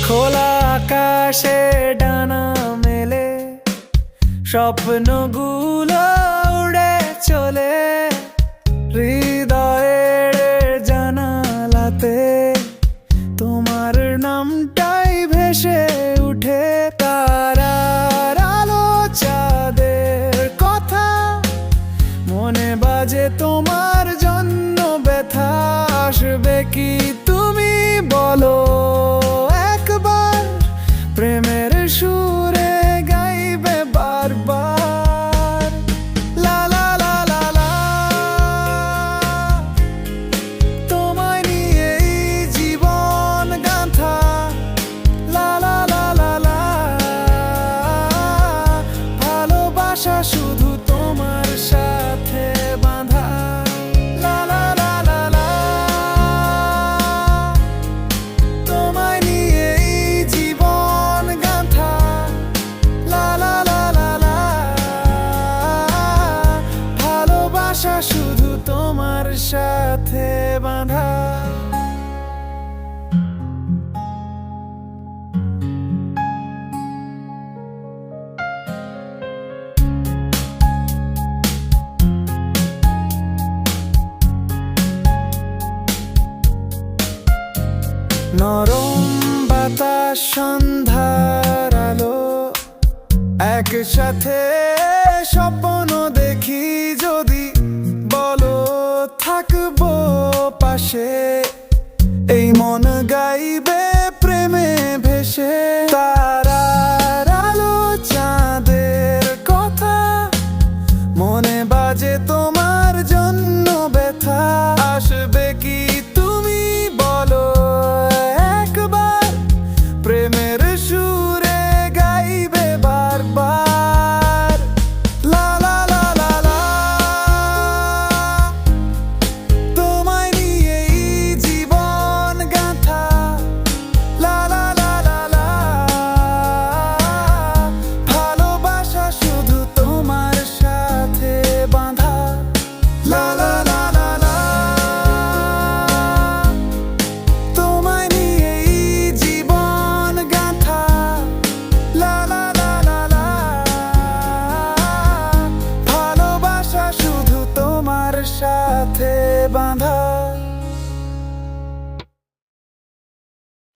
খোলা আকাশে ডানা মেলে স্বপ্নগুলো উড়ে চলে হৃদয়ের জানালাতে তোমার নামটাই ভেসে উঠে। তারার আলো চাঁদের কথা মনে বাজে তোমার জন্য ব্যথা আসবে কি তুমি বলো একবার প্রেমের সুরে গাইবে বারবার লা লা লা লা লা। তোমায় নিয়েই জীবন গাঁথা লা লা লা লা লা। ভালোবাসা শুধু তোমার সাথে বাঁধা লা লা লা লা লা। তোমায় নিয়েই জীবন গাঁথা লা লা লা লা লা। ভালোবাসা শুধু তোমার সাথে বাঁধা। নরম বাতাস সন্ধ্যার আলো একসাথে স্বপ্ন দেখি যদি বলো থাকবো পাশে। এই মন গাই